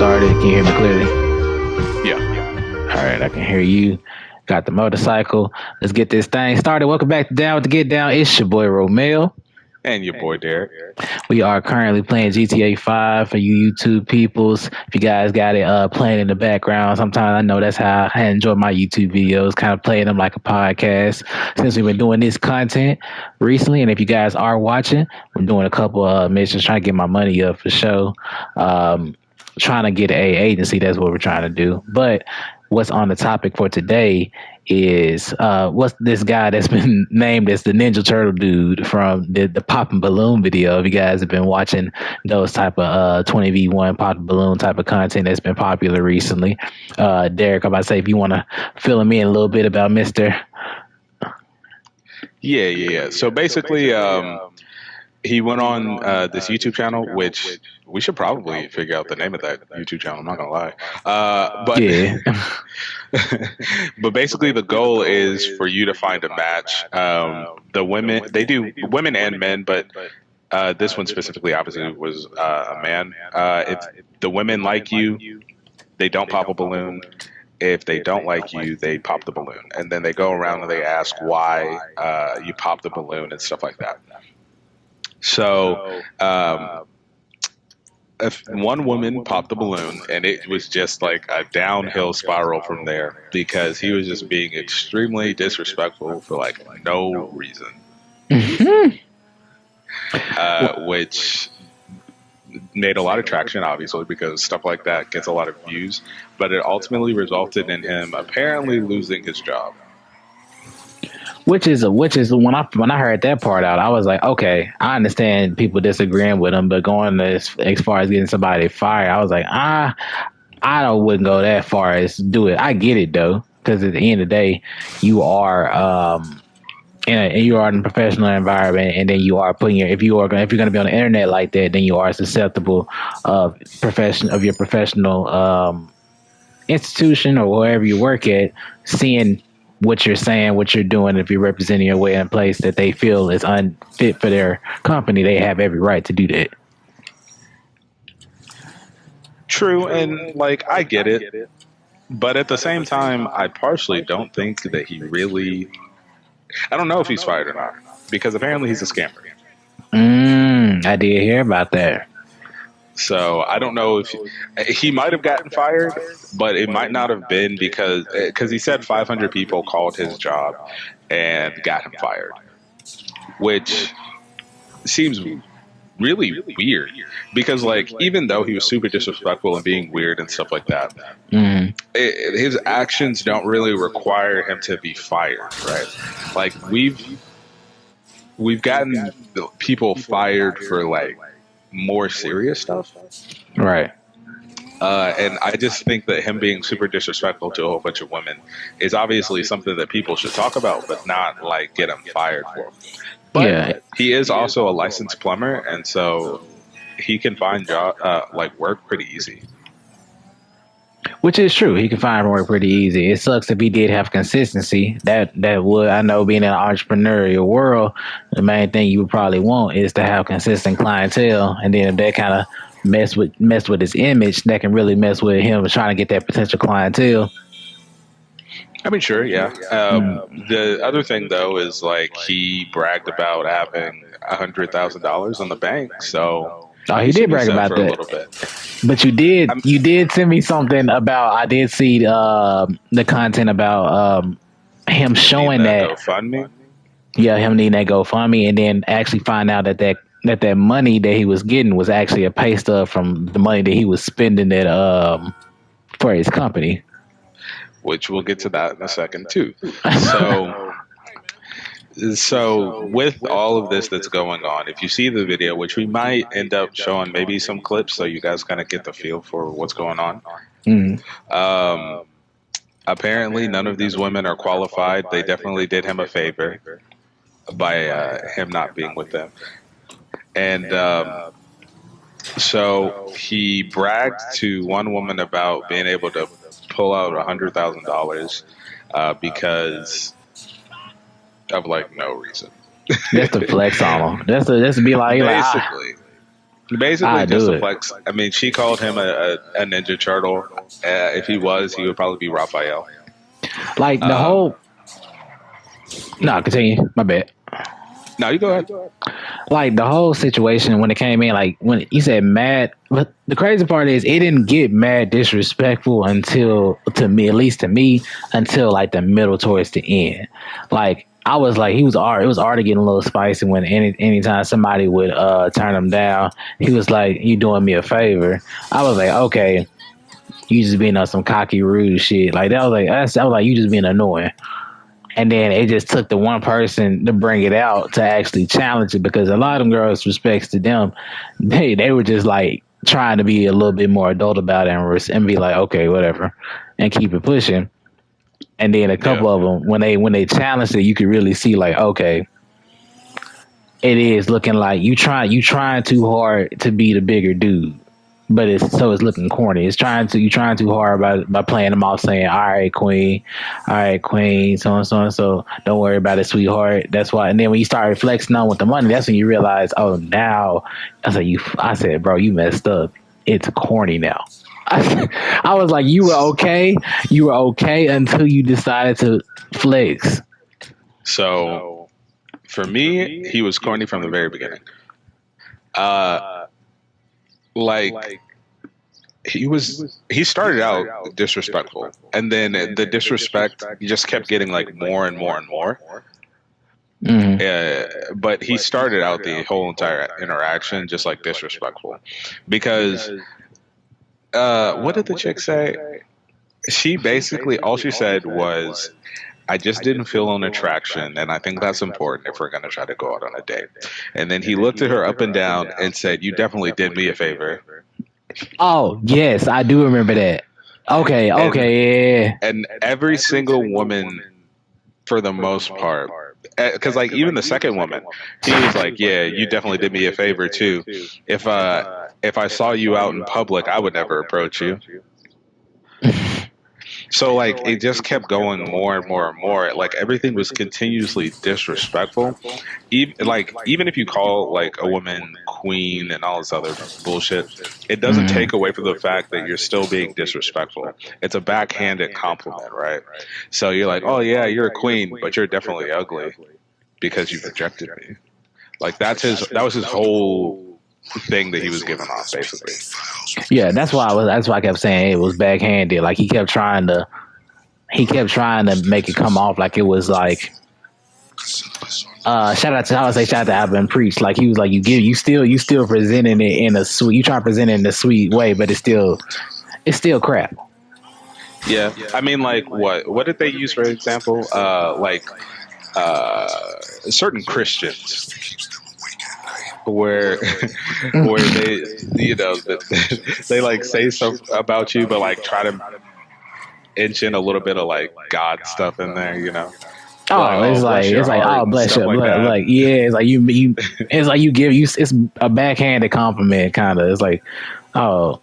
started. Can you hear me clearly? Yeah. All right, I can hear you. Got the motorcycle. Let's get this thing started. Welcome back to Down with the Get Down. It's your boy Romeo. And your boy Derek. We are currently playing GTA 5 for you YouTube peoples. If you guys got it playing in the background, sometimes I know that's how I enjoy my YouTube videos, kind of playing them like a podcast since we've been doing this content recently. And if you guys are watching, I'm doing a couple of missions trying to get my money up for show. Trying to get a agency, that's what we're trying to do. But what's on the topic for today is what's this guy that's been named as the Ninja Turtle dude from the Poppin' Balloon video. If you guys have been watching those type of 20v1 Poppin' Balloon type of content that's been popular recently. Derek, I'm about to say, if you want to fill me in a little bit about Mr. Yeah. So basically, he went on this YouTube channel, which we should probably figure out the name of that YouTube channel. I'm not gonna lie, but Yeah. but basically the goal is for you to find a match. The women, they do women and men, but this one specifically obviously was a man. If the women like you, they don't pop a balloon. If they don't like you, they pop the balloon, and then they go around and they ask why you pop the balloon and stuff like that. So, if one woman popped the balloon, and it was just like a downhill spiral from there because he was just being extremely disrespectful for like no reason, which made a lot of traction, obviously, because stuff like that gets a lot of views. But it ultimately resulted in him apparently losing his job. Which is when I heard that part out, I was like, okay, I understand people disagreeing with him, but going as far as getting somebody fired, I was like, I wouldn't go that far as do it. I get it though, because at the end of the day, you are you are in a professional environment, and then you are putting if you're going to be on the internet like that, then you are susceptible of your professional institution or wherever you work at seeing what you're saying, what you're doing. If you're representing your way in a place that they feel is unfit for their company, they have every right to do that. True, and like I get it, but at the same time, I partially don't think that he really. I don't know if he's fired or not, because apparently he's a scammer. I did hear about that. So I don't know if he might have gotten fired, but it might not have been because he said 500 people called his job and got him fired, which seems really weird because like even though he was super disrespectful and being weird and stuff like that, his actions don't really require him to be fired, right? Like we've gotten people fired for like more serious stuff, right? And I just think that him being super disrespectful to a whole bunch of women is obviously something that people should talk about, but not like get him fired for. But yeah, he is also a licensed plumber, and so he can find work pretty easy. Which is true. He can find work pretty easy. It sucks if he did have consistency. That would, I know, being in an entrepreneurial world, the main thing you would probably want is to have consistent clientele. And then if that kind of mess with his image, that can really mess with him trying to get that potential clientele. I mean, sure, yeah. The other thing, though, is like he bragged about having $100,000 in the bank. So he did brag about that a little bit. But you did send me something about. I did see the content about him showing that GoFundMe. Yeah, him needing that GoFundMe, and then actually find out that money that he was getting was actually a pay stub from the money that he was spending for his company. Which we'll get to that in a second too. So with all of this that's going on, if you see the video, which we might end up showing maybe some clips so you guys kind of get the feel for what's going on. Apparently none of these women are qualified. They definitely did him a favor by him not being with them. And so he bragged to one woman about being able to pull out $100,000 because of like no reason. That's the flex on him. That's to be like basically. Basically, I just do a it. flex. I mean, she called him a Ninja Turtle. If he was, he would probably be Raphael. Like the Um, whole. No, continue. My bad. now you go ahead. Like the whole situation when it came in, like when you said mad, but the crazy part is it didn't get mad disrespectful until, to me, at least to me, until like the middle towards the end. Like I was like, it was already getting a little spicy when anytime somebody would turn him down, he was like, "You doing me a favor." I was like, okay, you just being on some cocky rude shit. Like that was like I was like, you just being annoying. And then it just took the one person to bring it out to actually challenge it, because a lot of them girls, respects to them, they were just like trying to be a little bit more adult about it, and be like, okay, whatever, and keep it pushing. And then a Yeah. couple of them, when they challenged it, you could really see like, okay, it is looking like you trying too hard to be the bigger dude. But it's looking corny. You trying too hard by playing them off, saying, all right, queen, so and so. Don't worry about it, sweetheart. That's why. And then when you start flexing on with the money, that's when you realize, oh, now I said, bro, you messed up. It's corny now. I was like, you were okay until you decided to flex. So for me, he was corny from the very beginning. Uh, like he started out disrespectful, and then the disrespect just kept getting like more and more and more. Mm-hmm. But he started out the whole entire interaction just like disrespectful, because what did the chick say? She basically, all she said was, I just didn't feel an attraction, and I think that's important if we're going to try to go out on a date. And then he looked at her up and down and said, you definitely did me a favor. Oh yes, I do remember that. Okay, okay, yeah. And every single woman, for the most part, because like even the second woman, he was like, yeah, you definitely did me a favor too. If I saw you out in public, I would never approach you. So like it just kept going more and more and more. Like everything was continuously disrespectful. Even if you call like a woman queen and all this other bullshit, it doesn't take away from the fact that you're still being disrespectful. It's a backhanded compliment, right? So you're like, oh yeah, you're a queen, but you're definitely ugly because you rejected me. Like that was his whole thing that he was giving off, basically. Yeah, that's why I kept saying it was backhanded. Like he kept trying to make it come off like it was like I would say shout out to Alvin Preach. Like he was like, you still presenting it in a sweet, you try to present it in a sweet way, but it's still crap. Yeah, I mean, like what did they use for example? Certain Christians where they they like say stuff about you, but like try to inch in a little bit of like God stuff in there, Oh, like, it's like bless your heart oh and bless stuff your like blood. that. Like yeah, it's like you it's like you give you it's a backhanded compliment kind of. It's like, oh,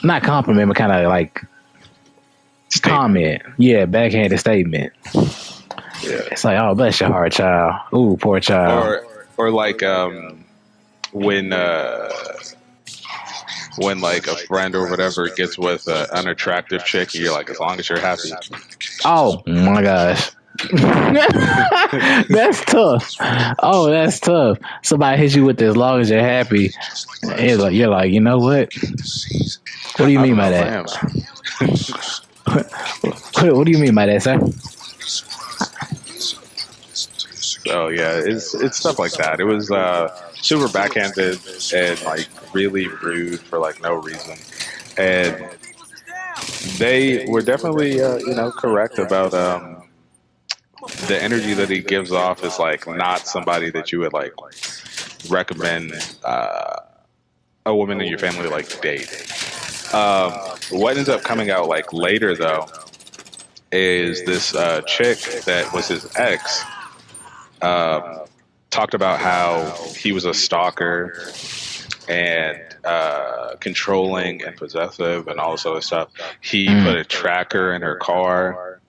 not compliment, but kind of like Statement. comment. Yeah, backhanded statement. Yeah. It's like, oh bless your heart, child. Ooh, poor child. Or like when like a friend or whatever gets with an unattractive chick, you're like, as long as you're happy. Oh my gosh. That's tough. Oh, that's tough. Somebody hits you with this, as long as you're happy. It's like, you're like, you know what? What do you mean by that? What do you mean by that, sir? So yeah, it's stuff like that. It was super backhanded and like really rude for like no reason, and they were definitely correct about the energy that he gives off is like not somebody that you would like recommend a woman in your family like date. What ends up coming out like later though is this chick that was his ex. Talked about how he was a stalker and controlling and possessive and all this other stuff. He put a tracker in her car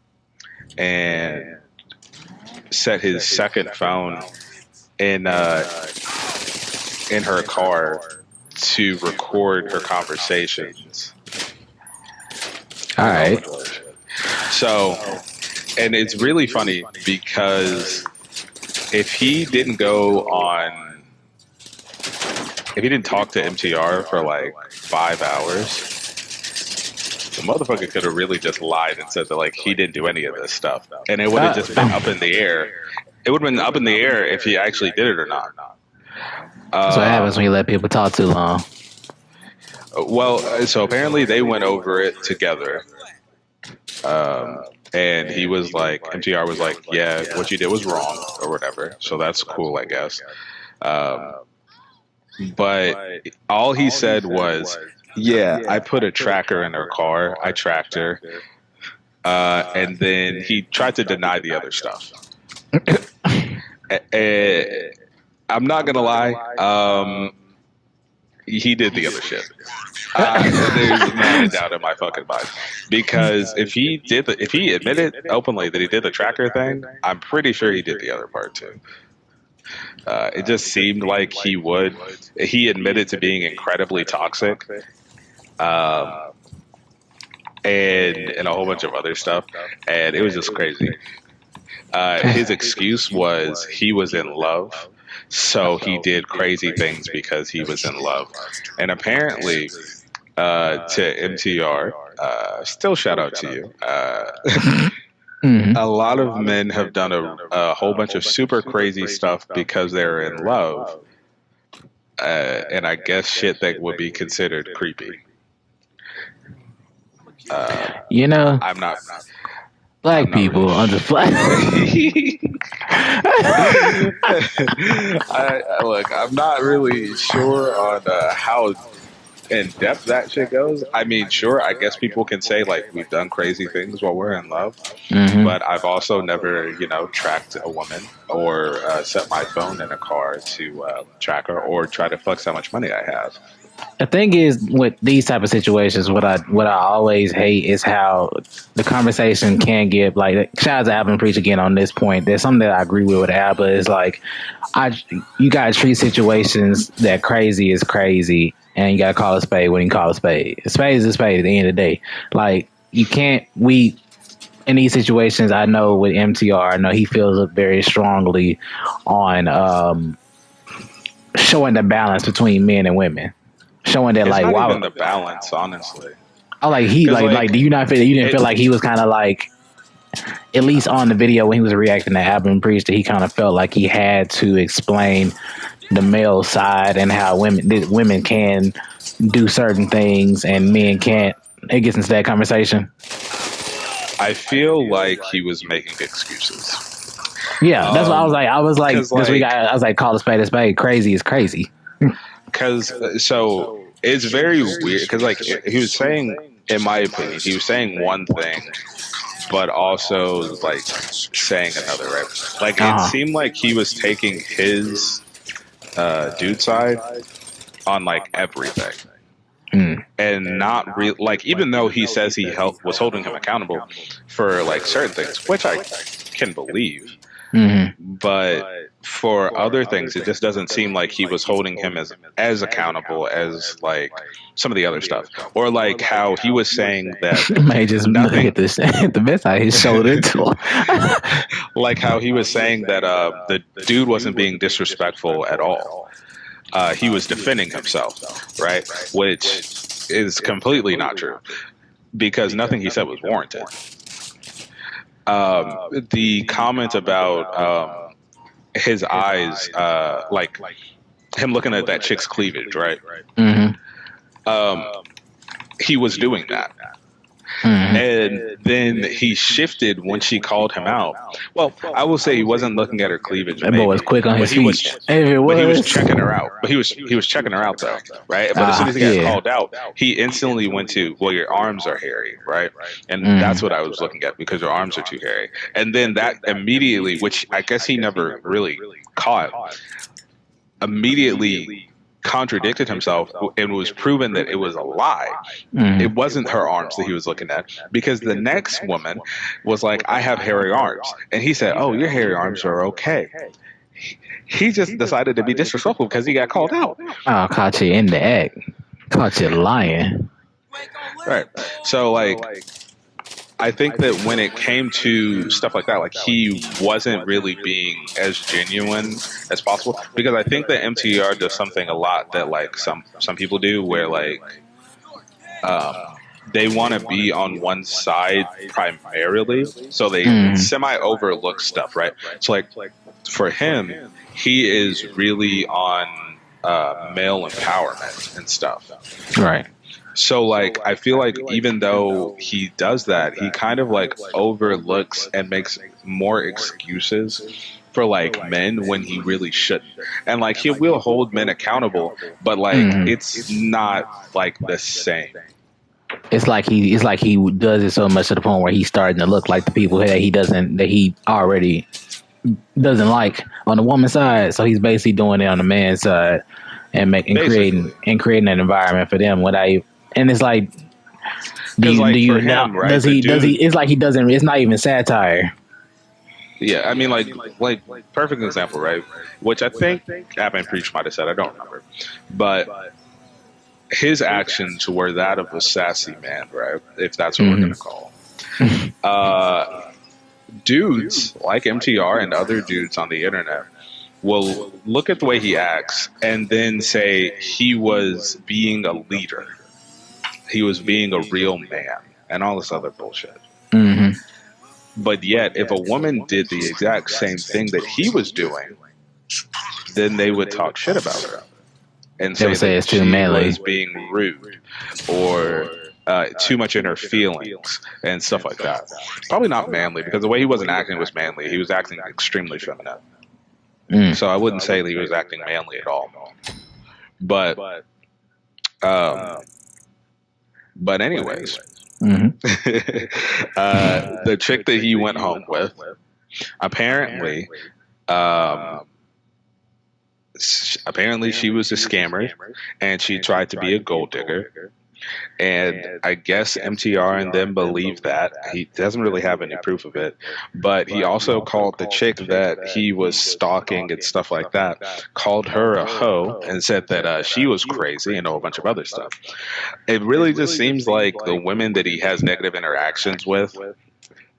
and set his second phone in her car to record her conversations. All right. So, and it's really funny because if he didn't talk to MTR for like 5 hours, the motherfucker could have really just lied and said that like he didn't do any of this stuff, and it would have just been up in the air. It would have been up in the air if he actually did it or not. That's what happens when you let people talk too long. Well, so apparently they went over it together, and he was like, MTR was like, yeah, what you did was wrong or whatever. So that's cool, I guess. But all he said was, yeah, I put a tracker in her car. I tracked her. And then he tried to deny the other stuff. I'm not going to lie. He did the other shit. There's not a doubt in my fucking mind. Because if he admitted openly that he did the tracker thing, I'm pretty sure he did the other part too. It just seemed like he would. He admitted to being incredibly toxic, and a whole bunch of other stuff, and it was just crazy. His excuse was he was in love, so he did crazy things because he was in love, and apparently, to MTR, still shout out to you. A lot of men have done a whole bunch of super crazy stuff because they're in love, and I guess shit that would be considered creepy. I'm not. Black people on the fly. Look, I'm not really sure on how in depth that shit goes. I mean, sure, I guess people can say like we've done crazy things while we're in love, but I've also never, tracked a woman or set my phone in a car to track her or try to flex how much money I have. The thing is, with these type of situations, what I always hate is how the conversation can get like. Shout out to Alvin Preach again on this point. There's something that I agree with Al, but it's like you gotta treat situations that crazy is crazy, and you gotta call a spade when you call a spade. A spade is a spade at the end of the day. Like you can't. In these situations, I know with MTR, I know he feels very strongly on showing the balance between men and women. Showing that, it's like, not wow, even the balance, honestly. Oh, like he, like, do you not feel? You didn't feel like he was kind of like, at least on the video when he was reacting to Alvin Priest, that he kind of felt like he had to explain the male side and how women can do certain things and men can't. It gets into that conversation. I feel like he was making excuses. Yeah, that's what I was like. This week I was like, call a spade a spade. Crazy is crazy. Because so it's very weird. Because like he was saying, in my opinion, he was saying one thing, but also like saying another. Right? Like it seemed like he was taking his dude side on like everything, and not like even though he says he was holding him accountable for like certain things, which I can believe. But for other things, it just doesn't seem like he was holding him as accountable as like some of the other stuff, or like how he was saying that may just hit the best out his shoulder to him. Like how he was saying that the dude wasn't being disrespectful at all. He was defending himself, right? Which is completely not true because nothing he said was warranted. The comment about his eyes, like him looking at that chick's cleavage, right? He was doing that. And then he shifted when she called him out. Well, I will say he wasn't looking at her cleavage. That boy was quick on his feet. But he was checking her out. But he was checking her out though, right? But as soon as he got called out, he instantly went to, well, your arms are hairy, right? And that's what I was looking at because your arms are too hairy. And then that immediately, which I guess he never really caught, immediately contradicted himself and was proven that it was a lie. It wasn't her arms that he was looking at because the next woman was like, I have hairy arms. And he said, oh, your hairy arms are okay. He just decided to be disrespectful because he got called out. Oh, caught you in the act. Caught you lying. Right. So like, I think that when it came to stuff like that, like he wasn't really being as genuine as possible, because I think that MTR does something a lot that like some people do, where like um, they want to be on one side primarily, so they semi overlook stuff, right? So like for him, he is really on male empowerment and stuff. Right. So like I feel like even though he does that, he kind of like overlooks and makes more excuses for like men when he really shouldn't. And like he will hold men accountable, but like it's not like the same. It's like he does it so much to the point where he's starting to look like the people that he already doesn't like on the woman's side. So he's basically doing it on the man's side and creating an environment for them without even, and it's like, do you now? Right, does he? It's like he doesn't. It's not even satire. Yeah, I mean, like perfect example, right? Which I think Abin Preach might have said. I don't remember, but his actions were that of a sassy man, right? If that's what we're gonna call. Dudes like MTR and other dudes on the internet will look at the way he acts and then say he was being a leader. He was being a real man and all this other bullshit. But yet, if a woman did the exact same thing that he was doing, then they would talk shit about her and say that she was being rude or too much in her feelings and stuff like that. Probably not manly, because the way he wasn't acting was manly. He was acting extremely feminine. So I wouldn't say that he was acting manly at all. But anyways, the chick that he went home with, apparently she was a scammer and she tried to be a gold digger. And I guess MTR and them believe that. He doesn't really have any proof of it. But he also called the chick that he was stalking and stuff like that, called her a hoe and said that she was crazy and a whole bunch of other stuff. It really just seems like the women that he has negative interactions with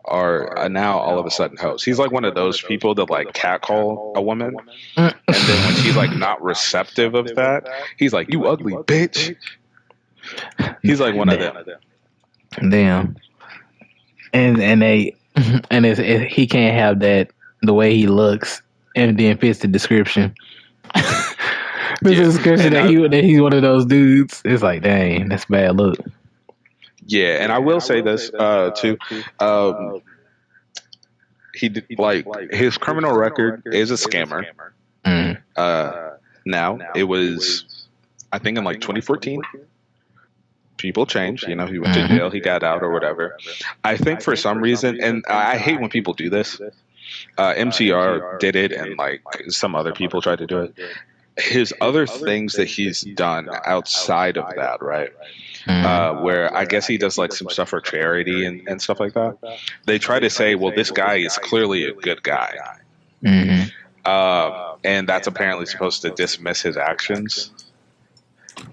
are now all of a sudden hoes. He's like one of those people that like catcall a woman, and then when she's like not receptive of that, he's like, "You ugly bitch." He's like one of them. Damn. And he can't have that the way he looks and then fits the description. The description that he's one of those dudes. It's like, dang, that's bad look. Yeah, and I will say this too. He did, like, his criminal record is a scammer. Now it was, I think, in like 2014. People change, you know. He went to jail, he got out or whatever. I think for some reason, and I hate when people do this. MCR did it, and like some other people tried to do it. His other things that he's done outside of that, right? Where I guess he does like some stuff for charity and stuff like that. They try to say, well, this guy is clearly a good guy. And that's apparently supposed to dismiss his actions.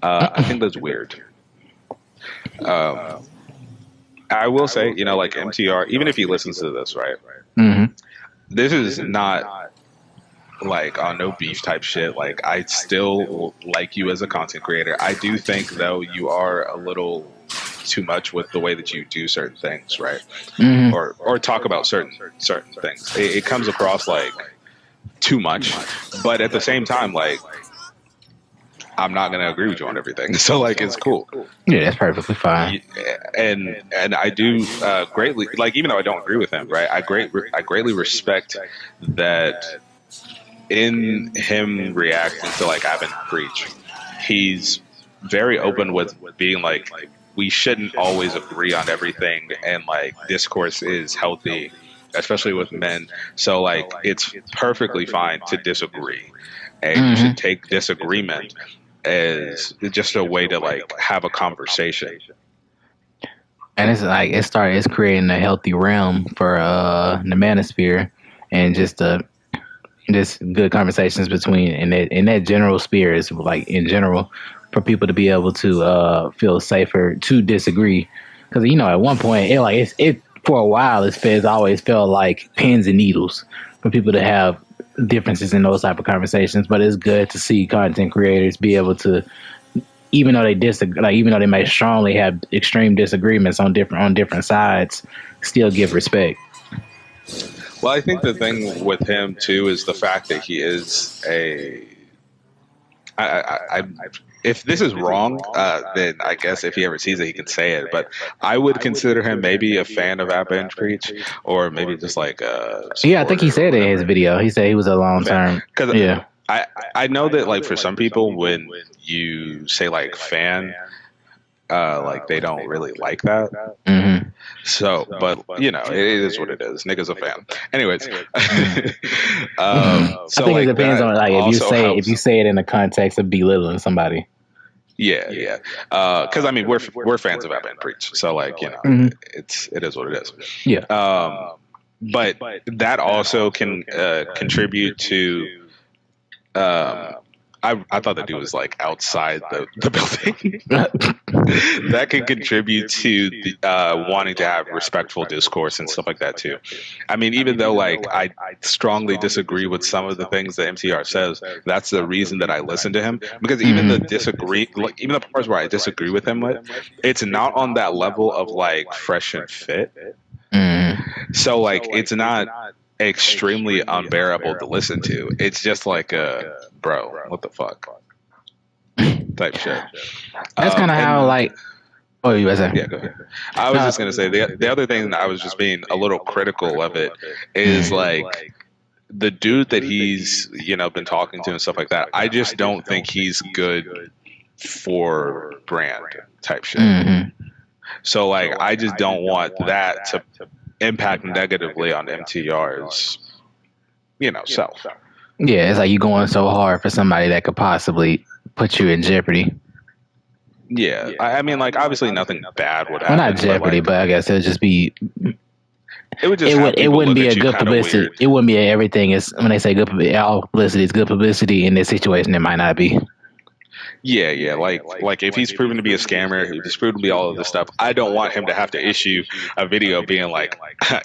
I think that's weird. I will say, you know, like MTR, even if he listens to this, right? This is not like on no beef type shit. Like, I still like you as a content creator. I do think, though, you are a little too much with the way that you do certain things, right? Or talk about certain things. It comes across like too much, but at the same time, like, I'm not gonna agree with you on everything. So like, it's cool. Yeah, that's perfectly fine. And I do greatly, like, even though I don't agree with him, right? I greatly respect that in him reacting to like Abin Preach. He's very open with being like, we shouldn't always agree on everything, and like discourse is healthy, especially with men. So like, it's perfectly fine to disagree, and you should take disagreement as just a way to like have a conversation. And it's like it's creating a healthy realm for the manosphere, and just just good conversations between in that general spirit is like in general for people to be able to feel safer to disagree because at one point it for a while it's always felt like pins and needles for people to have differences in those type of conversations, but it's good to see content creators be able to, even though they disagree, like even though they may strongly have extreme disagreements on different sides, still give respect. Well, I think the thing with him too is the fact that he is a. I if this is wrong, then I guess if he ever sees it, he can say it. But I would consider him maybe a fan of App and Preach, or maybe just like a I think he said it in his video. He said he was a long term. Yeah, I know that like for some people, when you say like fan, like they don't really like that. Mm-hmm. So, but it is what it is. Nigga's a fan. Anyways, I think it depends on like if you say it in the context of belittling somebody. Yeah. Because I mean, we're fans of App and Preach, so like Mm-hmm. it is what it is. Yeah. But that also can contribute to. I thought the dude was like outside the building. That can contribute to the, wanting to have respectful discourse and stuff like that too. I mean, even though like I strongly disagree with some of the things that MTR says, that's the reason that I listen to him, because even the parts where I disagree with him with, it's not on that level of like fresh and fit. So like it's not extremely unbearable to listen to. It's just like bro, what the fuck type shit. That's kind of how like. Oh, you were saying? Yeah, go ahead. I was just gonna say the other thing that I was just being a little critical of it is like the dude that he's been talking to and stuff like that. I just don't think he's good for brand type shit. Mm-hmm. So like I just don't want that to impact negatively on MTR's self. Yeah, it's like you going so hard for somebody that could possibly put you in jeopardy. Yeah, I mean, like obviously nothing bad would happen. Well, not jeopardy, but I guess it'd just be. It would just. It wouldn't be a good publicity. Weird. It wouldn't be everything is when they say good publicity. All publicity is good publicity. In this situation, it might not be. Yeah. Like if he's proven to be a scammer, if he's proven to be all of this stuff, I don't want him to have to issue a video being like,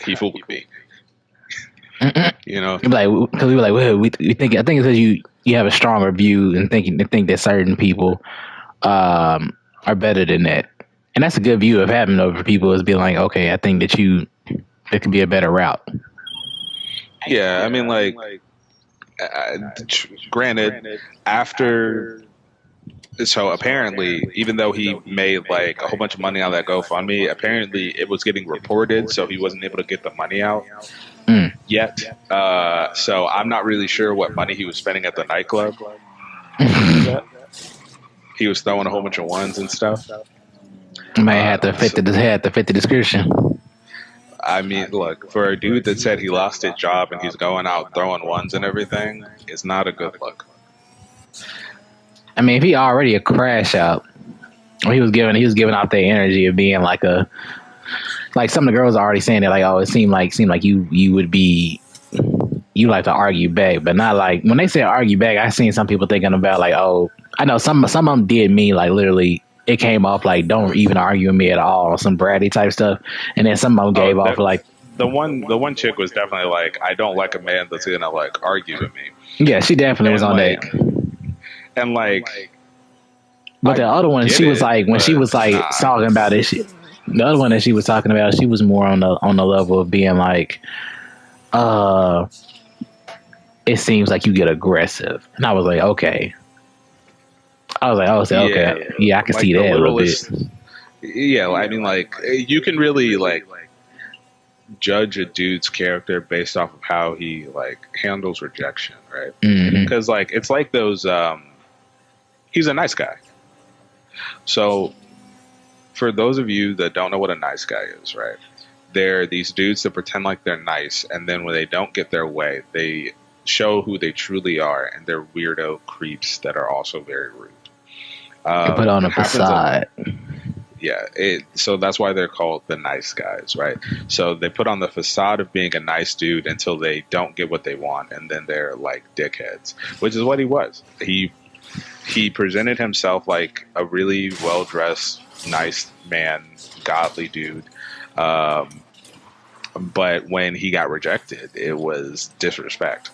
he fooled me. Like, because we were like, well, we think. I think it's because you have a stronger view and think that certain people are better than that, and that's a good view of having over people is being like, okay, I think that it could be a better route. Yeah, I mean, like, granted, after. So apparently, even though he made like a whole bunch of money on that GoFundMe, apparently it was getting reported, so he wasn't able to get the money out yet. So I'm not really sure what money he was spending at the nightclub. He was throwing a whole bunch of ones and stuff. May have to fit the description. I mean, look, for a dude that said he lost his job and he's going out throwing ones and everything, it's not a good look. I mean, if he already a crash out, he was giving out the energy of being like some of the girls are already saying that like, oh, it seemed like you would be, you like to argue back, but not like when they say argue back. I seen some people thinking about like, oh, I know some of them did mean like literally it came off like don't even argue with me at all or some bratty type stuff, and then some of them gave off like the one chick was definitely like, I don't like a man that's gonna like argue with me. Yeah, she definitely was on like, that. And like, but the other one, she was like when she was like talking about it. The other one that she was talking about, she was more on the level of being like, it seems like you get aggressive, and I was like, okay. Okay, yeah, I can see that a little bit. Yeah, I mean, like you can really like judge a dude's character based off of how he like handles rejection, right? Because like it's like those. He's a nice guy. So, for those of you that don't know what a nice guy is, right? They're these dudes that pretend like they're nice, and then when they don't get their way, they show who they truly are, and they're weirdo creeps that are also very rude. You put on a facade. So that's why they're called the nice guys, right? So they put on the facade of being a nice dude until they don't get what they want, and then they're like dickheads, which is what he was. He presented himself like a really well dressed, nice man, godly dude. But when he got rejected, it was disrespect.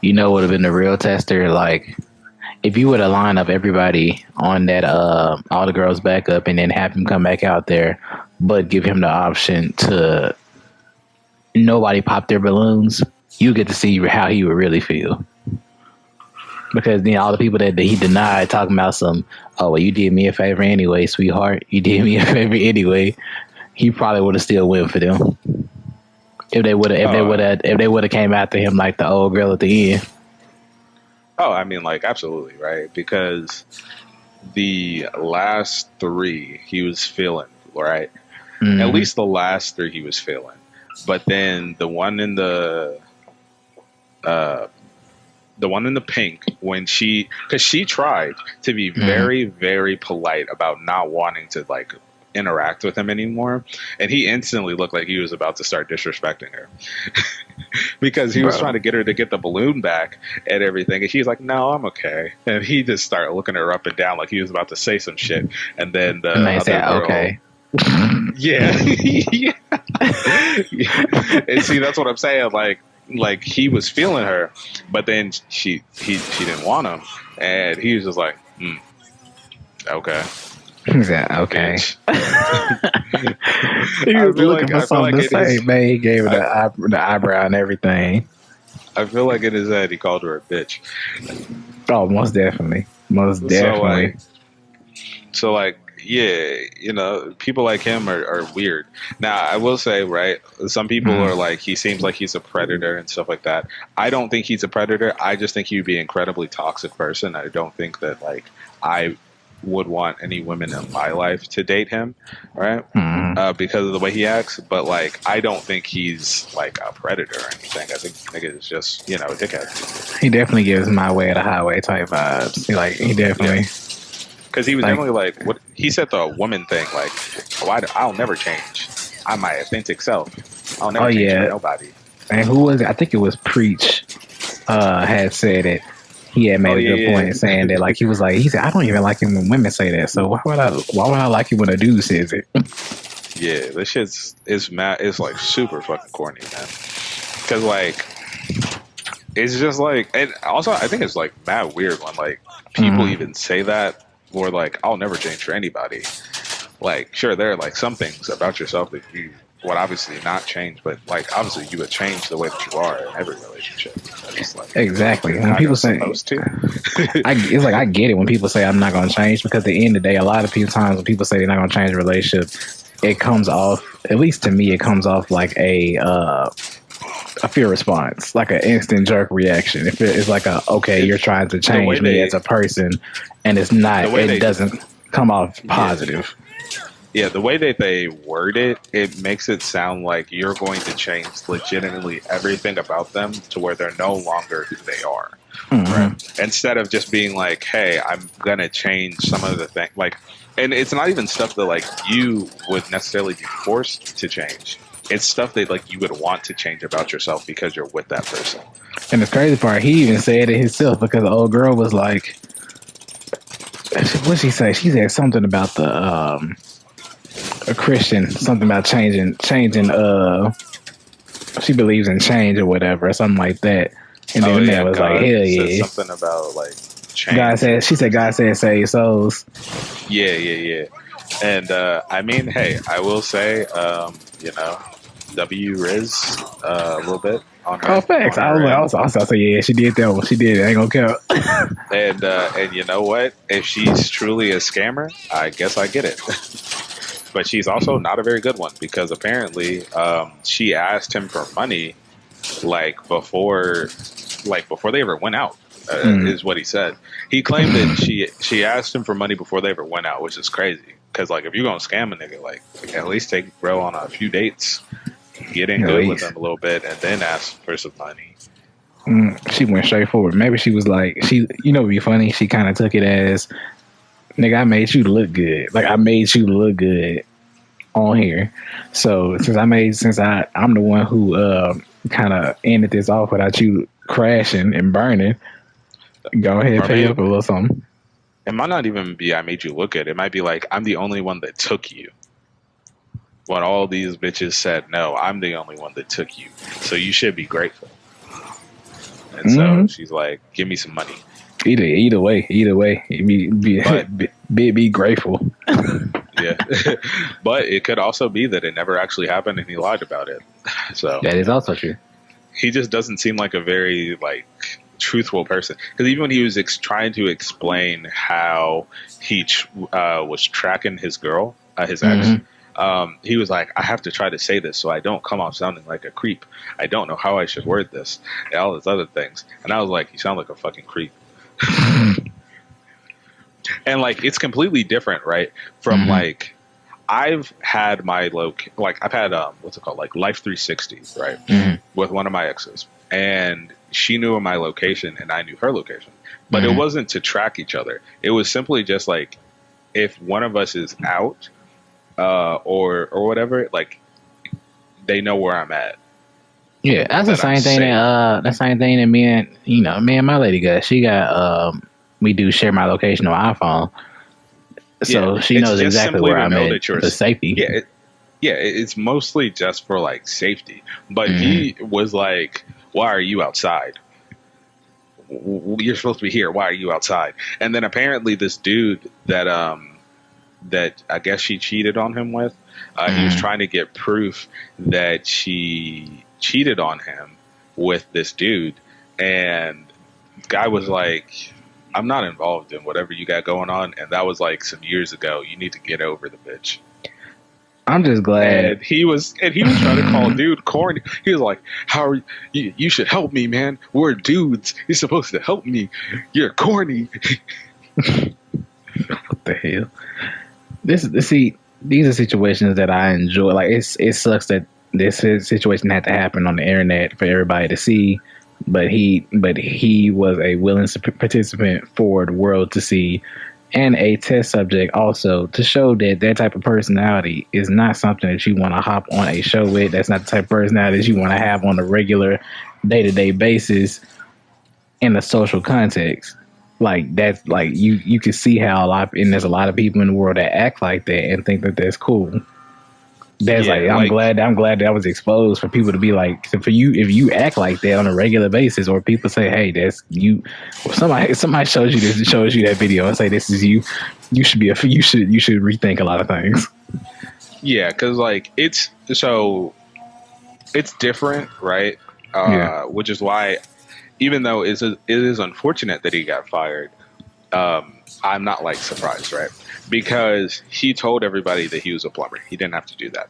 You know, would have been the real tester. Like, if you would have lined up everybody on that, all the girls back up, and then have him come back out there, but give him the option to nobody pop their balloons, you get to see how he would really feel. Because then all the people that he denied talking about oh, well, you did me a favor anyway, sweetheart. You did me a favor anyway. He probably would have still went for them if they would have came after him like the old girl at the end. Oh, I mean, like, absolutely, right? Because the last three he was feeling, right? Mm-hmm. At least the last three he was feeling. But then the one in the pink, because she tried to be very, very polite about not wanting to like interact with him anymore, and he instantly looked like he was about to start disrespecting her because he was trying to get her to get the balloon back and everything, and she's like, no, I'm okay, and he just started looking her up and down like he was about to say some shit, and then the other girl, okay. Yeah. Yeah. And see, that's what I'm saying, like he was feeling her, but then she didn't want him, and he was just like, okay. Yeah, okay. He was looking for something to say, man. He gave her the eyebrow and everything. I feel like in his head he called her a bitch. Oh, most definitely. So like, yeah, you know, people like him are weird. Now, I will say, right, some people are like, he seems like he's a predator and stuff like that. I don't think he's a predator. I just think he'd be an incredibly toxic person. I don't think that, like, I would want any women in my life to date him, right? Because of the way he acts. But, like, I don't think he's, like, a predator or anything. I think it's just, you know, a dickhead. He definitely gives my way of the highway type vibes. He definitely... Yeah. Because he was definitely like, what he said the woman thing, like, I'll never change. I'm my authentic self. I'll never change for nobody. And who was it? I think it was Preach had said it. He had made a good point saying that, like, he said, I don't even like it when women say that. So why would I like it when a dude says it? Yeah, this shit's it's like super fucking corny, man. Because like, it's just like, and also I think it's like mad weird when like people even say that. Or like, I'll never change for anybody. Like, sure, there are like some things about yourself that you would obviously not change, but like obviously you would change the way that you are in every relationship. Like, exactly. When people say, it's like I get it when people say I'm not going to change, because at the end of the day, a lot of times when people say they're not going to change a relationship, it comes off, at least to me, it comes off like a fear response, like an instant jerk reaction. If it's like you're trying to change me as a person, and it's not, it doesn't come off positive. Yeah, the way that they word it, it makes it sound like you're going to change legitimately everything about them to where they're no longer who they are. Right? Instead of just being like, hey, I'm going to change some of the things. Like, and it's not even stuff that like you would necessarily be forced to change. It's stuff that like you would want to change about yourself because you're with that person. And the crazy part, he even said it himself, because the old girl was like, what'd she say? She said something about a Christian, something about changing. She believes in change or whatever, or something like that. And then the man was God like, hell yeah. Something about like change. She said God said save souls. Yeah. And I mean, hey, I will say, you know, W Riz a little bit on her. Oh, facts. I was also say, yeah, she did that one. She did. I ain't gonna count. And you know what? If she's truly a scammer, I guess I get it. But she's also not a very good one, because apparently she asked him for money before they ever went out. Is what he said. He claimed that she asked him for money before they ever went out, which is crazy. Because like, if you're gonna scam a nigga, like at least take bro on a few dates, get in good with them a little bit, and then ask for some money. She went straight forward. Maybe she was like, it'd be funny. She kind of took it as Nigga, I made you look good. Like I made you look good on here. So I'm the one who kind of ended this off without you crashing and burning. Go ahead, Or pay maybe up a little something. it might not even be I made you look good. It might be like I'm the only one that took you. When all these bitches said no, I'm the only one that took you. So you should be grateful. And so she's like, give me some money. Either way, be grateful. Yeah. But it could also be that it never actually happened and he lied about it. So That is also true. he just doesn't seem like a very like truthful person. Because even when he was trying to explain how he was tracking his girl, his ex, he was like, I have to try to say this so I don't come off sounding like a creep. I don't know how I should word this. And all these other things. And I was like, you sound like a fucking creep. And like it's completely different, right? From like I've had my I've had what's it called, like Life 360, right? With one of my exes, and she knew my location and I knew her location, but it wasn't to track each other. It was simply just like if one of us is out or whatever, like they know where I'm at. Yeah, that's the same thing that me and my lady got. She got we do share my location on iPhone. So she knows exactly where I'm at for safety. It's mostly just for like safety. But he was like, "Why are you outside? You're supposed to be here. Why are you outside?" And then apparently this dude that I guess she cheated on him with, he was trying to get proof that she cheated on him with this dude, and the guy was like, I'm not involved in whatever you got going on, and that was like some years ago. You need to get over the bitch. I'm just glad. And he was trying to call dude corny. He was like, "How are you? You should help me, man. We're dudes. You're supposed to help me. You're corny." What the hell? These are situations that I enjoy. Like it sucks that this situation had to happen on the internet for everybody to see. But he was a willing participant for the world to see, and a test subject also to show that type of personality is not something that you want to hop on a show with. That's not the type of personality that you want to have on a regular day-to-day basis in a social context. Like that's like you can see how there's a lot of people in the world that act like that and think that that's cool. That's I'm glad that was exposed for people to be like, for you, if you act like that on a regular basis, or people say, hey, that's you, or somebody shows you that video and say this is you should rethink a lot of things. Yeah, because like it's different, right? Which is why, even though it is unfortunate that he got fired, I'm not like surprised, right? Because he told everybody that he was a plumber. He didn't have to do that.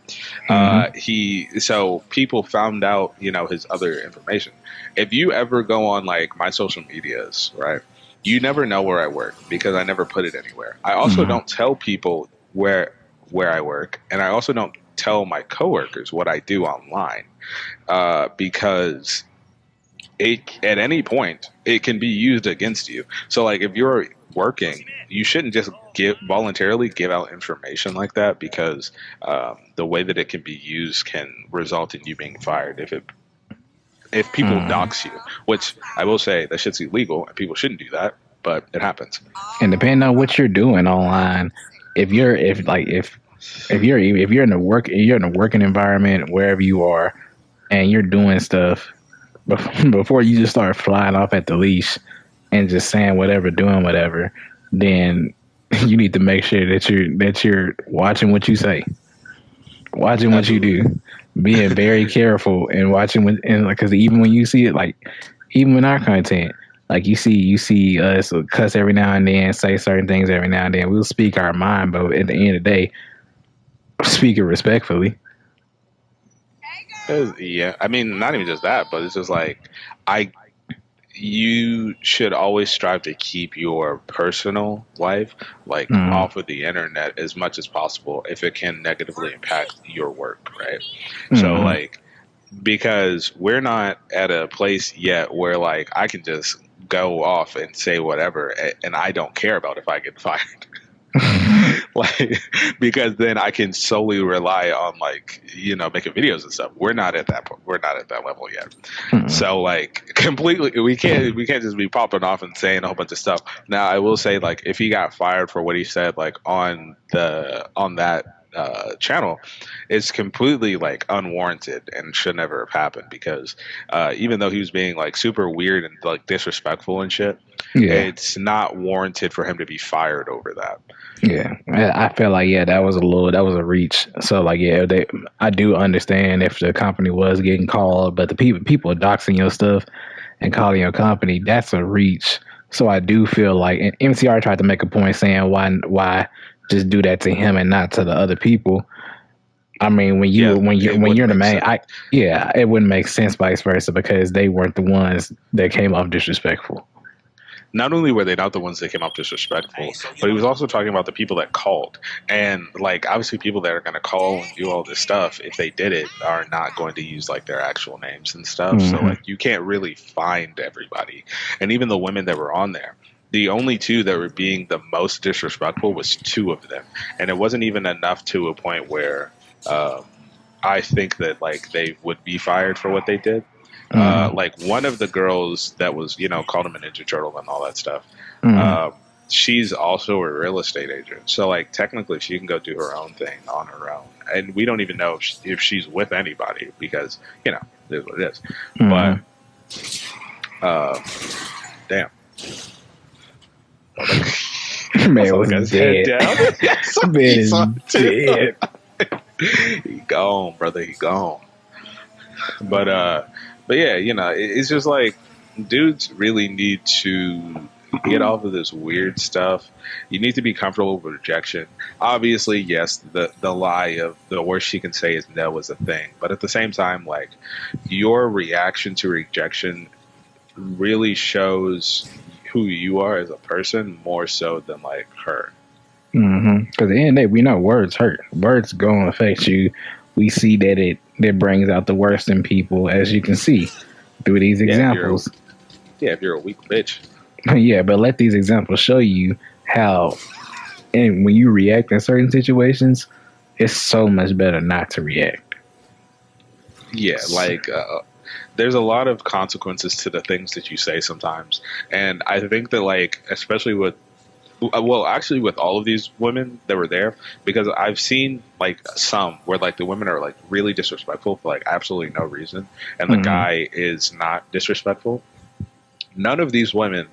So people found out, his other information. If you ever go on like my social medias, right, you never know where I work because I never put it anywhere. I also don't tell people where I work, and I also don't tell my coworkers what I do online because at any point it can be used against you. So like if you're working, you shouldn't just voluntarily give out information like that, because the way that it can be used can result in you being fired if people dox you, which I will say that shit's illegal and people shouldn't do that, but it happens. And depending on what you're doing online, if you're in a working environment wherever you are and you're doing stuff before you just start flying off at the leash and just saying whatever, doing whatever, then you need to make sure that you're watching what you say, watching what you do, being very careful and watching because even when you see it, like even in our content, like you see us cuss every now and then, say certain things every now and then. We'll speak our mind, but at the end of the day, speak it respectfully. Yeah, I mean, not even just that, but it's just like you should always strive to keep your personal life like off of the internet as much as possible if it can negatively impact your work, right? So like, because we're not at a place yet where like I can just go off and say whatever and I don't care about if I get fired. Like, because then I can solely rely on like, making videos and stuff. We're not at that point. We're not at that level yet. So like completely, we can't just be popping off and saying a whole bunch of stuff. Now I will say, like, if he got fired for what he said, like on that channel, it's completely like unwarranted and should never have happened, because even though he was being like super weird and like disrespectful and shit, it's not warranted for him to be fired over that. Yeah, I feel like that was a reach. So like I do understand if the company was getting called, but the people doxing your stuff and calling your company, that's a reach. So I do feel like, and MCR tried to make a point saying why just do that to him and not to the other people. I mean, when you're the main, it wouldn't make sense vice versa, because they weren't the ones that came off disrespectful. Not only were they not the ones that came off disrespectful, but he was also talking about the people that called. And like, obviously people that are going to call and do all this stuff, if they did it, are not going to use like their actual names and stuff. So like, you can't really find everybody. And even the women that were on there, the only two that were being the most disrespectful was two of them. And it wasn't even enough to a point where I think that like they would be fired for what they did. Like one of the girls that was, called him a Ninja Turtle and all that stuff. She's also a real estate agent. So like technically she can go do her own thing on her own. And we don't even know if she's with anybody, because, it is what it is. But, damn. Man was dead. Man is dead. He gone, brother. He gone. But yeah, it's just like, dudes really need to get off of this weird stuff. You need to be comfortable with rejection. Obviously, yes, the lie of the worst she can say is no is a thing. But at the same time, like, your reaction to rejection really shows who you are as a person, more so than like her. Because at the end of the day, we know words hurt. Words go and affect you. We see that it brings out the worst in people, as you can see through these examples. If you're a weak bitch. Yeah, but let these examples show you how, and when you react in certain situations, it's so much better not to react. Yeah, like there's a lot of consequences to the things that you say sometimes. And I think that, like, especially with all of these women that were there, because I've seen like some where like the women are like really disrespectful for like absolutely no reason, and the guy is not disrespectful. None of these women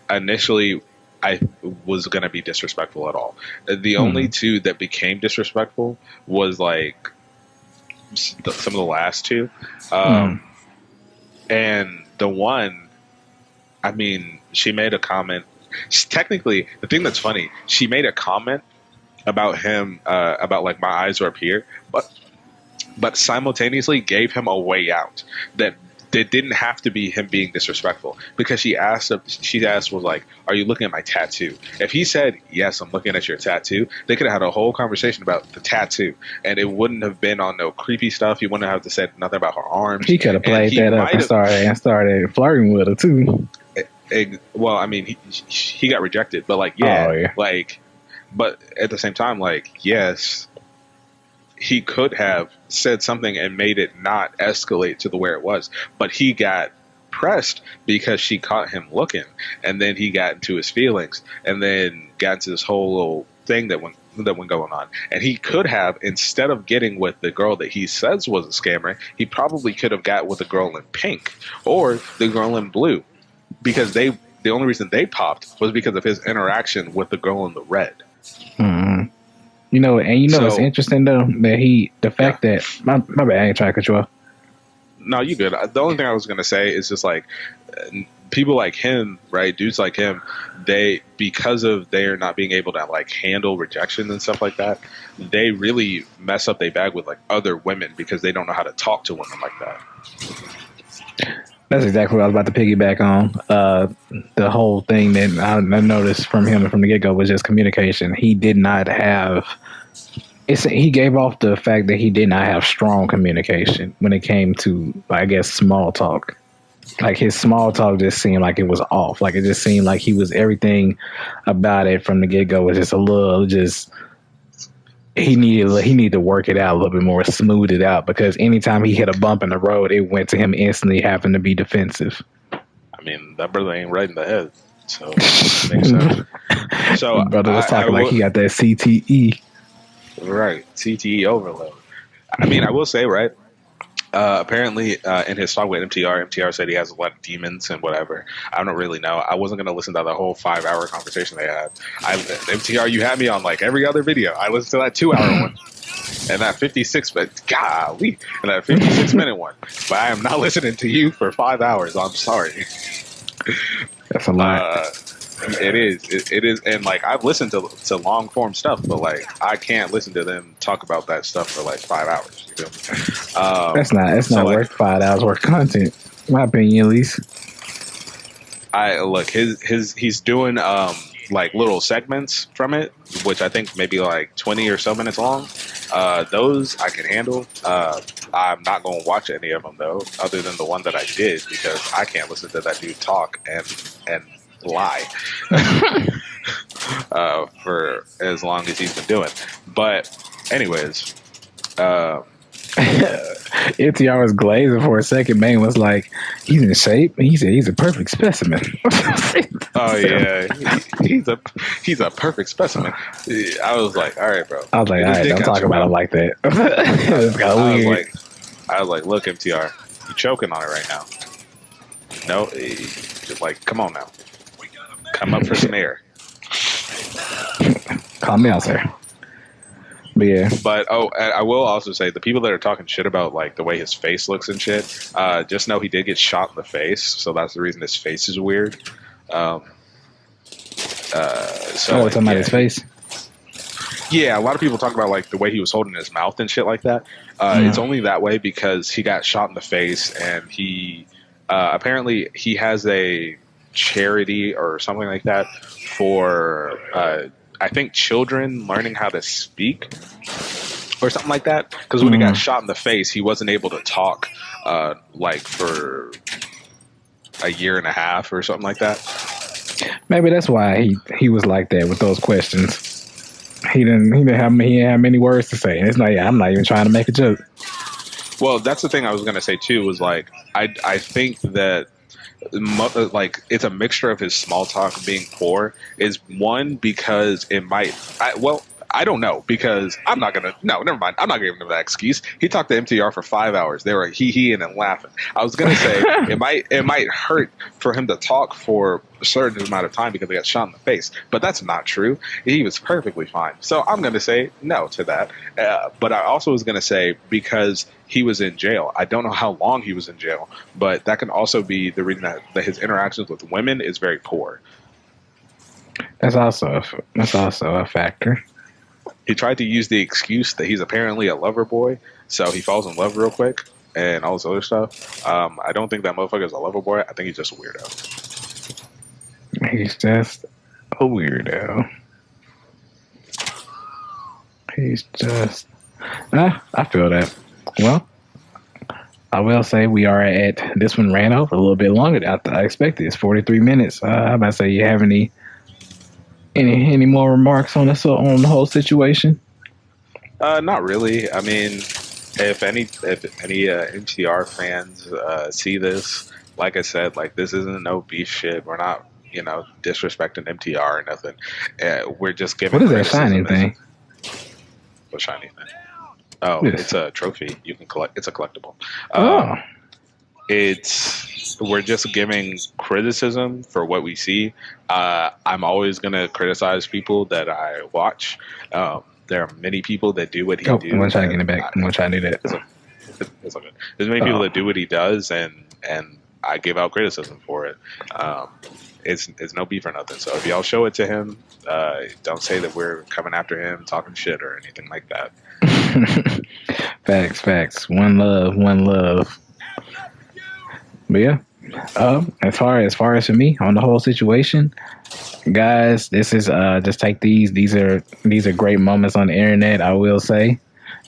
initially I was going to be disrespectful at all. The only two that became disrespectful was like some of the last two. And the one, I mean, she made a comment. Technically, the thing that's funny, she made a comment about him, about like, my eyes are up here, but simultaneously gave him a way out that didn't have to be him being disrespectful, because she asked was like, are you looking at my tattoo? If he said, yes, I'm looking at your tattoo, they could have had a whole conversation about the tattoo, and it wouldn't have been on no creepy stuff. He wouldn't have to said nothing about her arms. He could have played that up and started flirting with her too. Well, I mean, he got rejected, but like, like, but at the same time, like, yes, he could have said something and made it not escalate to the where it was, but he got pressed because she caught him looking, and then he got into his feelings, and then got into this whole little thing that went going on. And he could have, instead of getting with the girl that he says was a scammer, he probably could have got with the girl in pink or the girl in blue, because the only reason they popped was because of his interaction with the girl in the red. It's interesting though that the fact that my bad, I ain't trying to cut you off. No, you good. The only thing I was gonna say is just like, people like him, right? Dudes like him, because of their not being able to like handle rejection and stuff like that, they really mess up their bag with like other women, because they don't know how to talk to women like that. That's exactly what I was about to piggyback on. The whole thing that I noticed from him from the get-go was just communication. He did not have... he gave off the fact that he did not have strong communication when it came to, I guess, small talk. Like his small talk just seemed like it was off. Like it just seemed like he was everything about it from the get go was just a little just he needed to work it out a little bit more, smooth it out because anytime he hit a bump in the road, it went to him instantly having to be defensive. I mean, that brother ain't right in the head, so it makes sense. So brother was talking like he got that CTE. Right, CTE overload. I mean, I will say, right. Apparently, in his talk with MTR said he has a lot of demons and whatever. I don't really know. I wasn't going to listen to the whole 5-hour conversation they had. MTR, you had me on like every other video. I listened to that 2-hour one and that 56-minute one. But I am not listening to you for 5 hours. I'm sorry. That's a lot. It is, and like I've listened to long form stuff, but like I can't listen to them talk about that stuff for like 5 hours. You know? That's not worth 5 hours worth of content, in my opinion, at least. I look he's doing like little segments from it, which I think maybe like 20 or so minutes long. Those I can handle. I'm not going to watch any of them though, other than the one that I did because I can't listen to that dude talk and lie for as long as he's been doing. But anyways, MTR was glazing for a second. Man was like, he's in shape. He said he's a perfect specimen. Oh yeah, he's a perfect specimen. I was like, all right, bro. I was like, all right, don't talk about him like that. It's got weird. I was like, look, MTR, you're choking on it right now. No, just like, come on now. Come up for some air. Calm down, sir. But yeah. But I will also say the people that are talking shit about like the way his face looks and shit, just know he did get shot in the face, so that's the reason his face is weird. So talking about his face. Yeah, a lot of people talk about like the way he was holding his mouth and shit like that. It's only that way because he got shot in the face, and he apparently he has a charity or something like that for I think children learning how to speak or something like that, because when he got shot in the face he wasn't able to talk like for a year and a half or something like that. Maybe that's why he was like that with those questions. He didn't have many words to say, and it's like I'm not even trying to make a joke. Well, that's the thing I was going to say too, was like I think that like it's a mixture of his small talk being poor is one because it might I don't know, because I'm not gonna. No, never mind. I'm not giving him that excuse. He talked to MTR for 5 hours. They were he-heeing and laughing. I was gonna say it might hurt for him to talk for a certain amount of time because he got shot in the face, but that's not true. He was perfectly fine. So I'm gonna say no to that. But I also was gonna say because he was in jail. I don't know how long he was in jail, but that can also be the reason that his interactions with women is very poor. That's also a factor. He tried to use the excuse that he's apparently a lover boy, so he falls in love real quick and all this other stuff. I don't think that motherfucker is a lover boy. I think he's just a weirdo. He's just a weirdo. He's just... I feel that. Well, I will say we are at... This one ran over a little bit longer than I expected. It's 43 minutes. I'm about to say, you have any more remarks on this, on the whole situation? Not really. I mean, if any MTR fans see this, like I said, like this isn't no beef shit. We're not, disrespecting MTR or nothing. We're just giving. What is that shiny thing? What shiny thing? Oh, yes. It's a trophy. You can collect. It's a collectible. We're just giving criticism for what we see. I'm always going to criticize people that I watch. There are many people that do what he do. I'm going to try to get it back. I'm going to try to do that. It's okay. There's many people that do what he does, and I give out criticism for it. It's no beef or nothing. So if y'all show it to him, don't say that we're coming after him, talking shit or anything like that. Facts. One love. But yeah, as far as for me on the whole situation, guys, this is just take these. These are great moments on the internet. I will say,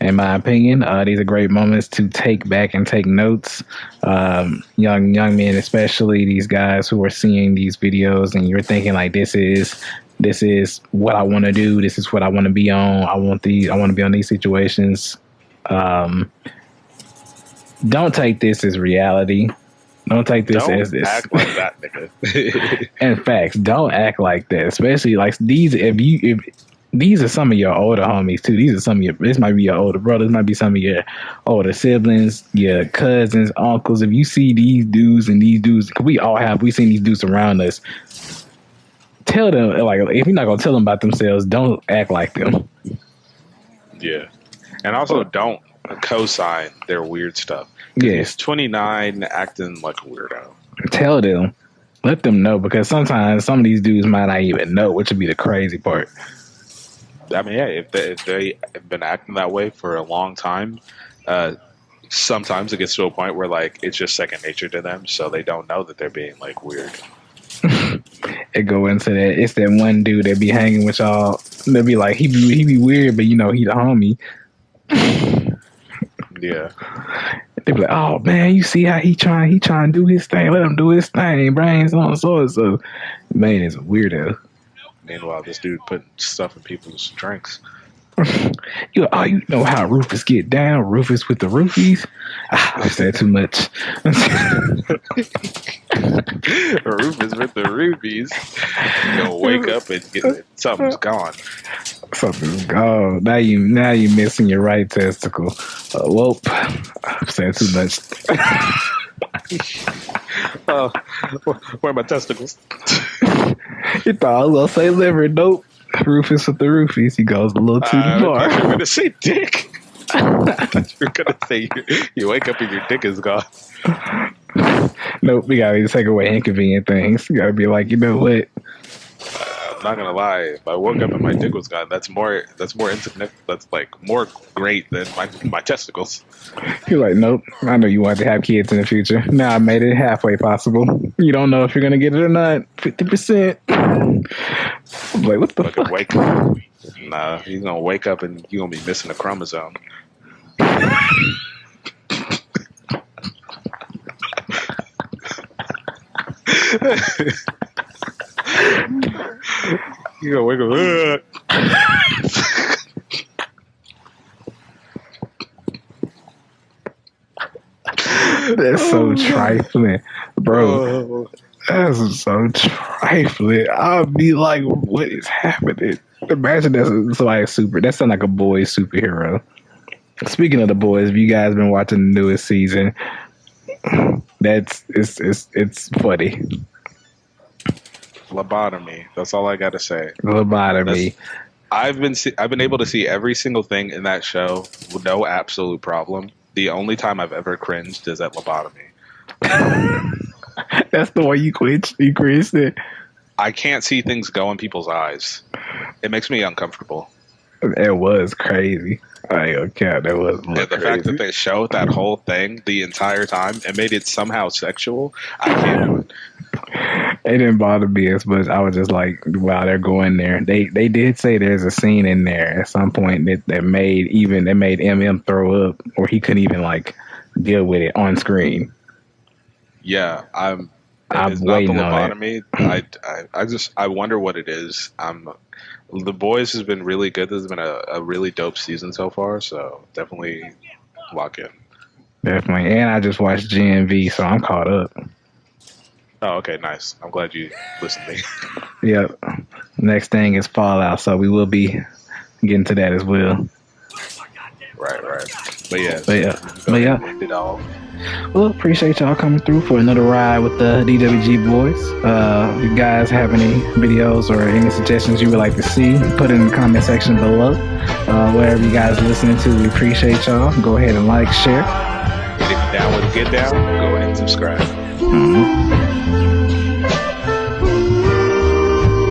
In my opinion, these are great moments to take back and take notes. Young men, especially these guys who are seeing these videos, and you're thinking like, this is what I want to do. This is what I want to be on. I want to be on these situations. Don't take this as reality. Don't take this as this. Act like that, nigga. In fact, don't act like that. Especially like these. If these are some of your older homies too. These are some of your. This might be your older brothers. Might be some of your older siblings, your cousins, uncles. If you see these dudes, cause we seen these dudes around us. Tell them, like, if you're not gonna tell them about themselves, don't act like them. Yeah, and also don't co-sign their weird stuff. Yes, he's 29, acting like a weirdo. Tell them, let them know, because sometimes some of these dudes might not even know, which would be the crazy part. I mean, yeah, if they have been acting that way for a long time, sometimes it gets to a point where like it's just second nature to them, so they don't know that they're being like weird. It go into that. It's that one dude that be hanging with y'all. They'll be like, he be weird, but you know he the homie. Yeah. They be like, oh man, you see how he trying to do his thing. Let him do his thing. Brains on so. Man is a weirdo. Meanwhile, this dude putting stuff in people's drinks. You know how Rufus get down? Rufus with the roofies? I said too much. Rufus with the rubies. You gonna wake up and get it. Something's gone. Something's gone. Now you missing your right testicle. Whoop. I said too much. Where are my testicles? You thought I was gonna say liver? Nope. Rufus with the roofies. He goes a little too far. You're gonna say dick. I thought you were gonna say you wake up and your dick is gone. Nope. We gotta take away inconvenient things. You gotta be like, you know what? I'm not gonna lie. If I woke up and my dick was gone, that's more insignificant. That's like more great than my testicles. You're like, nope. I know you want to have kids in the future. Now I made it halfway possible. You don't know if you're gonna get it or not. 50%. I'm like, what the fuck? Wake up. Nah, he's gonna wake up and you're gonna be missing a chromosome. You gonna wake up. That's so trifling, bro. That's so trifling. I'll be like, what is happening? Imagine that's somebody super. That sounds like a boys superhero. Speaking of the boys, if you guys been watching the newest season, it's funny. Lobotomy. That's all I gotta say. Lobotomy. I've been able to see every single thing in that show with no absolute problem. The only time I've ever cringed is at lobotomy. That's the way you cringed it. I can't see things go in people's eyes. It makes me uncomfortable. It was crazy. I ain't gonna count. That was the crazy. Fact that they showed that whole thing the entire time and made it somehow sexual, I can't do it. It didn't bother me as much. I was just like, wow, they're going there. They did say there's a scene in there at some point that made MM throw up, or he couldn't even like deal with it on screen. Yeah, I'm waiting on it. I wonder what it is. The Boys has been really good. This has been a really dope season so far, so definitely lock in. Definitely. And I just watched GNV, so I'm caught up. Oh, okay, nice. I'm glad you listened to me. Yep. Next thing is Fallout, so we will be getting to that as well. Right. But yeah. It all. Well, appreciate y'all coming through for another ride with the DWG Boys. If you guys have any videos or any suggestions you would like to see, put it in the comment section below. Wherever you guys are listening to, we appreciate y'all. Go ahead and like, share. And if you're down with Get Down, go ahead and subscribe. Mm-hmm.